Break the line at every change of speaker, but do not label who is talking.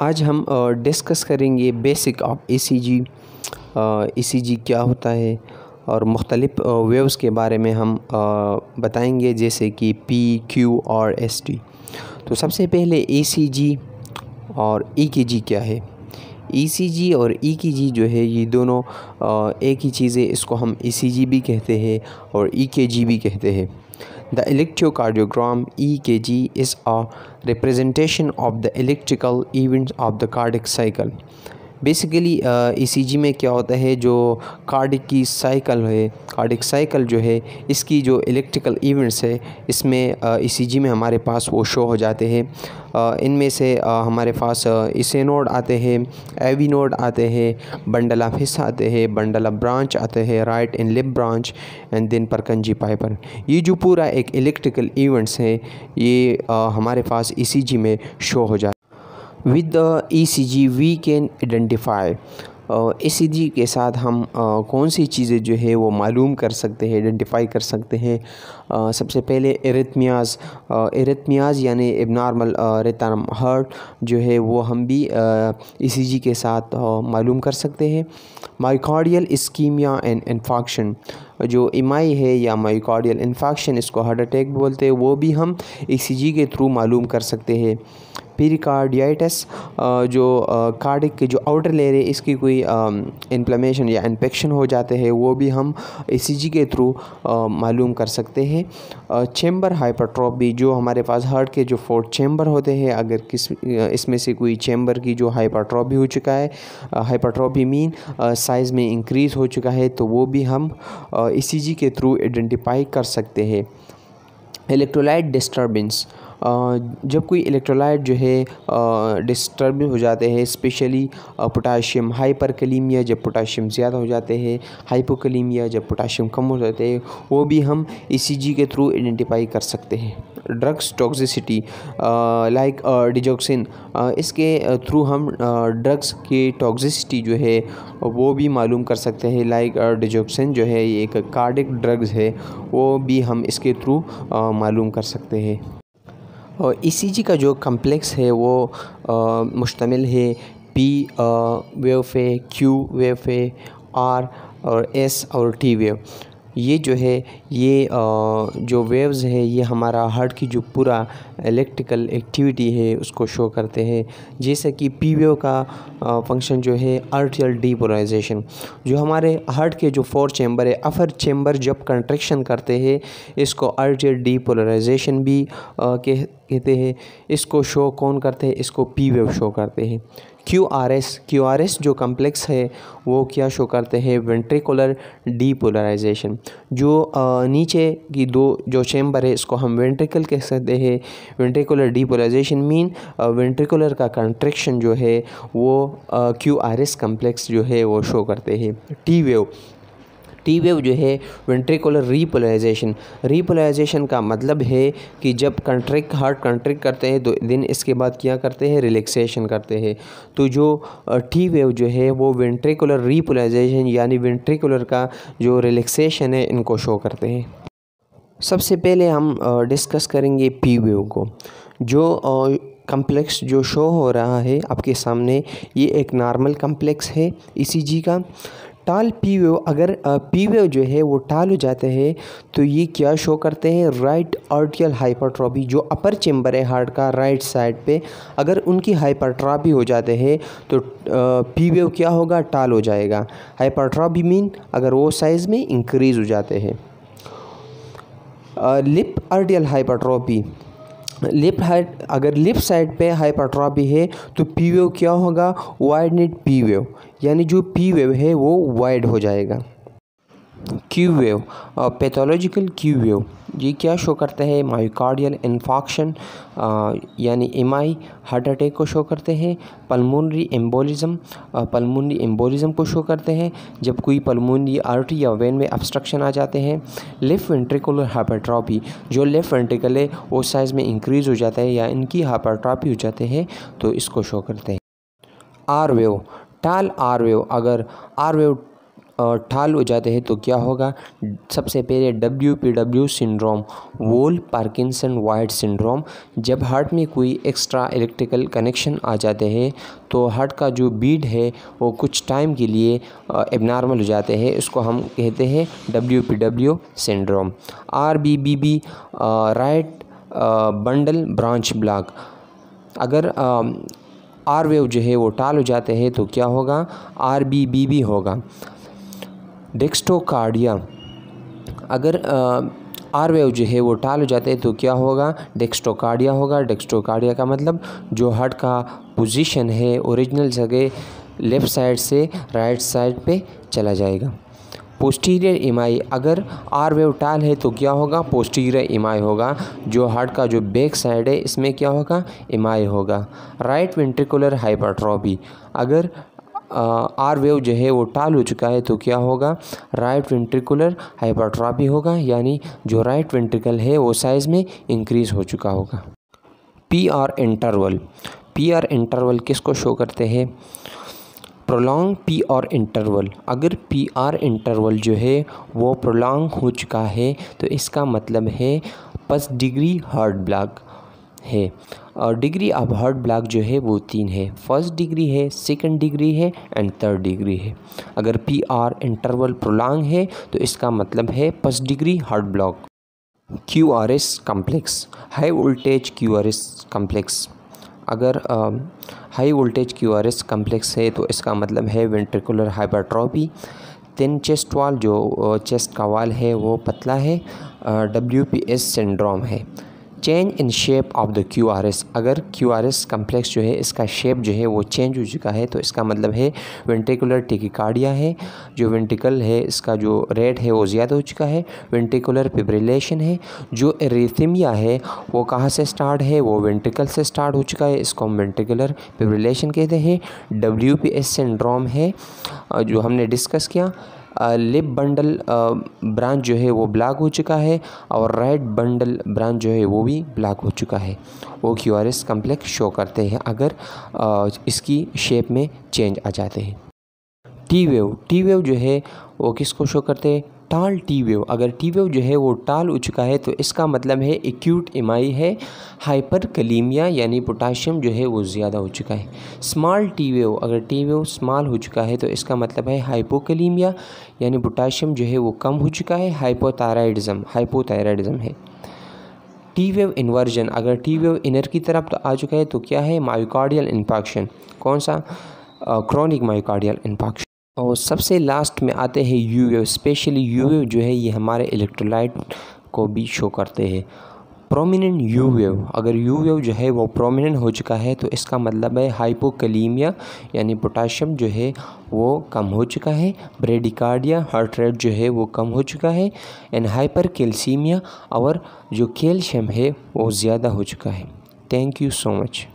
आज हम डिस्कस करेंगे बेसिक ऑफ ईसीजी। ईसीजी क्या होता है और मुख्तलिफ़ वेव्स के बारे में हम बताएंगे, जैसे कि पी, क्यू और एस टी। तो सबसे पहले ईसीजी और ईकेजी क्या है। ईसीजी और ईकेजी जो है ये दोनों एक ही चीज़ है। इसको हम ईसीजी भी कहते हैं और ईकेजी भी कहते हैं। The electrocardiogram (EKG) is a representation of the electrical events of the cardiac cycle. Basically ECG में क्या होता है, जो कार्डिक की साइकिल है, कार्डिक साइकिल जो है, इसकी जो इलेक्ट्रिकल इवेंट्स है, इसमें ईसीजी में हमारे पास वो शो हो जाते हैं। इनमें से हमारे पास इसे नोड आते हैं, एवी नोड आते हैं, बंडल ऑफ हिस आते हैं, बंडल ऑफ ब्रांच आते हैं, right and left branch and then Purkinje fibre. ये जो पूरा एक इलेक्ट्रिकल इवेंट्स है, ये हमारे पास ईसीजी में शो हो जाता है। With the ECG we can identify, ECG के साथ हम कौन सी चीज़ें जो है वो मालूम कर सकते हैं, आइडेंटिफाई कर सकते हैं। सबसे पहले एरिथमियाज़ यानी एबनॉर्मल रिदम हार्ट जो है वो हम भी ECG के साथ मालूम कर सकते हैं। मायोकार्डियल इस्कीमिया एंड इन्फाक्शन, जो एमआई है या मायोकार्डियल इन्फाक्शन, इसको हार्ट अटैक बोलते हैं, वो भी हम ECG के थ्रू मालूम कर सकते हैं। पेरिकार्डियाइटिस, जो कार्डिक के जो आउटर लेयर है, इसकी कोई इन्फ्लेमेशन या इन्फेक्शन हो जाते हैं, वो भी हम ईसीजी के थ्रू मालूम कर सकते हैं। चैम्बर हाइपरट्रॉफी, जो हमारे पास हार्ट के जो 4 चैम्बर होते हैं, अगर इसमें से कोई चैम्बर की जो हाइपरट्रॉफी हो चुका है, हाइपरट्रॉफी मीन साइज़ में इंक्रीज़ हो चुका है, तो वो भी हम ईसीजी के थ्रू आइडेंटिफाई कर सकते हैं। इलेक्ट्रोलाइट डिस्टर्बेंस, जब कोई इलेक्ट्रोलाइट जो है डिस्टर्ब हो जाते हैं, स्पेशली पोटाशियम हाइपरकलीमिया, जब पोटाशियम ज़्यादा हो जाते हैं, हाइपोकलीमिया जब पोटाशियम कम हो जाते हैं, वो भी हम ईसीजी के थ्रू आइडेंटिफाई कर सकते हैं। ड्रग्स टॉक्सिसिटी लाइक डिजॉक्सिन, इसके थ्रू हम ड्रग्स की टॉक्सिसिटी जो है वो भी मालूम कर सकते हैं। लाइक डिजॉक्सिन जो है ये एक कार्डिक ड्रग्स है, वो भी हम इसके थ्रू मालूम कर सकते हैं। और ईसीजी का जो कम्प्लेक्स है वो मुश्तमिल है पी वेव पे, क्यू वेव पे, आर और एस और टी वेव। ये जो है ये जो वेव्स है, ये हमारा हार्ट की जो पूरा इलेक्ट्रिकल एक्टिविटी है उसको शो करते हैं। जैसे कि पी वेव का फंक्शन जो है आर्टियल डीपोलराइजेशन, जो हमारे हार्ट के जो 4 चैम्बर है, अपर चैम्बर जब कंट्रैक्शन करते हैं, इसको आर्टियल डीपोलराइजेशन भी कहते हैं। इसको शो कौन करते हैं, इसको पी वेव शो करते हैं। क्यूआरएस जो कम्प्लेक्स है वो क्या शो करते हैं, वेंट्रिकुलर डीपोलराइजेशन। जो नीचे की 2 जो चैम्बर है, इसको हम वेंट्रिकल कह सकते हैं। वेंट्रिकुलर डीपोलराइजेशन मीन वेंट्रिकुलर का कंट्रैक्शन जो है वो क्यूआरएस कम्प्लेक्स जो है वो शो करते हैं। टी वेव जो है वेंट्रिकुलर रीपोलराइजेशन का मतलब है कि जब हार्ट कंट्रैक्ट करते हैं तो दिन इसके बाद क्या करते हैं, रिलैक्सेशन करते हैं। तो जो टी वेव जो है वो वेंट्रिकुलर रीपोलराइजेशन यानी वेंट्रिकुलर का जो रिलैक्सेशन है, इनको शो करते हैं। सबसे पहले हम डिस्कस करेंगे पी वेव को। जो कम्प्लेक्स जो शो हो रहा है आपके सामने, ये एक नॉर्मल कम्प्लेक्स है ईसीजी का। टाल पी वेव, अगर पी वेव जो है वो टाल हो जाते हैं तो ये क्या शो करते हैं, राइट आर्टियल हाइपरट्रॉफी, जो अपर चैम्बर है हार्ट का राइट साइड पे, अगर उनकी हाइपरट्रॉफी हो जाते हैं तो पी वेव क्या होगा, टाल हो जाएगा। हाइपरट्रॉफी मीन अगर वो साइज़ में इंक्रीज़ हो जाते हैं। लिप आर्टियल हाइपरट्रॉफी, अगर लिप साइड पे हाइपरट्रॉफी है तो पी वेव क्या होगा, वाइडनेट पी वेव, यानी जो पी वेव है वो वाइड हो जाएगा। Q wave, pathological Q wave, ये क्या शो करता है, मायोकार्डियल इन्फाक्शन यानी एमआई, हार्ट अटैक को शो करते हैं। पल्मोनरी एम्बोलिज्म को शो करते हैं, जब कोई पल्मोनरी आर्टरी या वेन में ऑब्स्ट्रक्शन आ जाते हैं। लेफ्ट वेंट्रिकुलर हाइपरट्रॉफी, जो लेफ्ट वेंट्रिकल है वो साइज़ में इंक्रीज़ हो जाता है या इनकी हाइपरट्रॉफी हो जाते हैं, तो इसको शो करते हैं। आर वेव, टाल आर वेव, अगर आर वेव ठाल हो जाते हैं तो क्या होगा? सबसे पहले WPW सिंड्रोम, वोल पार्किंसन वाइट सिंड्रोम। जब हार्ट में कोई एक्स्ट्रा इलेक्ट्रिकल कनेक्शन आ जाते हैं तो हार्ट का जो बीट है वो कुछ टाइम के लिए एबनॉर्मल हो जाते हैं, इसको हम कहते हैं WPW syndrome. RBBB right bundle branch block. अगर आर वेव जो है वो टाल हो जाते हैं तो क्या होगा? RBBB होगा। डेक्स्ट्रोकार्डिया, अगर आर वेव जो है वो टाल हो जाते हैं तो क्या होगा? डेक्स्ट्रोकार्डिया होगा। डेक्स्ट्रोकार्डिया का मतलब जो हार्ट का पोजीशन है ओरिजिनल जगह लेफ़्ट साइड से राइट साइड पे चला जाएगा। पोस्टीरियर इमाई, अगर आर वेव टाल है तो क्या होगा? पोस्टीरियर इमाई होगा। जो हार्ट का जो बैक साइड है इसमें क्या होगा? इमाई होगा। राइट वेंट्रिकुलर हाइपरट्रॉफी, अगर आर वेव जो है वो टाल हो चुका है तो क्या होगा? राइट वेंट्रिकुलर हाइपरट्रॉफी होगा, यानी जो राइट वेंट्रिकल है वो साइज़ में इंक्रीज़ हो चुका होगा। PR इंटरवल, PR इंटरवल किसको शो करते हैं? Prolong PR interval. अगर PR इंटरवल जो है वो प्रोलॉन्ग हो चुका है तो इसका मतलब है 1 डिग्री हार्ट ब्लॉक है। और डिग्री ऑफ हार्ट ब्लॉक जो है वो 3 है, 1st डिग्री है, 2nd डिग्री है एंड 3rd डिग्री है। अगर PR इंटरवल प्रोलॉन्ग है तो इसका मतलब है 1st degree heart block. QRS complex, high voltage QRS complex. अगर हाई वोल्टेज QRS कम्प्लेक्स है तो इसका मतलब है वेंट्रिकुलर हाइपरट्रॉफी। थिन चेस्ट वाल, जो चेस्ट का वाल है वो पतला है, WPS सिंड्रोम है। Change in shape of the QRS, अगर QRS कम्प्लेक्स जो है इसका शेप जो है वो चेंज हो चुका है तो इसका मतलब है वेंट्रिकुलर टेकिकार्डिया है। जो वेंट्रिकल है इसका जो रेट है वो ज़्यादा हो चुका है, वेंट्रिकुलर फिब्रिलेशन है। जो एरिथमिया है वो कहाँ से स्टार्ट है? वो वेंट्रिकल से स्टार्ट हो चुका है, इसको हम वेंट्रिकुलर फिब्रिलेशन कहते हैं। WPS सिंड्रोम है जो हमने डिस्कस किया। लेफ्ट बंडल ब्रांच जो है वो ब्लॉक हो चुका है और राइट बंडल ब्रांच जो है वो भी ब्लॉक हो चुका है। वो QRS कम्प्लेक्स शो करते हैं अगर इसकी शेप में चेंज आ जाते हैं। T वेव, T वेव जो है वो किसको शो करते हैं? टाल T वेव। अगर T वेव जो है वो टाल हो चुका है तो इसका मतलब है एक्यूट इमाई है, हाइपरकलीमिया यानी पोटाशियम जो है वो ज़्यादा हो चुका है। स्मॉल T वेव, अगर T वेव स्मॉल हो चुका है तो इसका मतलब है हाइपोकलीमिया यानी पोटाशियम जो है वो कम हो चुका है, हाइपोथायराइडिज्म है। T वेव इन्वर्जन, अगर T वेव इनर की तरफ तो आ चुका है तो क्या है? Myocardial infarction. कौन सा? Chronic myocardial infarction. और सबसे लास्ट में आते हैं U wave. Specially U wave जो है ये हमारे इलेक्ट्रोलाइट को भी शो करते हैं। प्रोमिनेंट U वेव, अगर U वेव जो है वो प्रोमिनेंट हो चुका है तो इसका मतलब है हाइपोकलीमिया यानी पोटाशियम जो है वो कम हो चुका है, ब्रेडिकार्डिया हार्ट रेट जो है वो कम हो चुका है एंड हाइपरकैल्सीमिया और जो कैल्शियम है वो ज़्यादा हो चुका है। Thank you so much.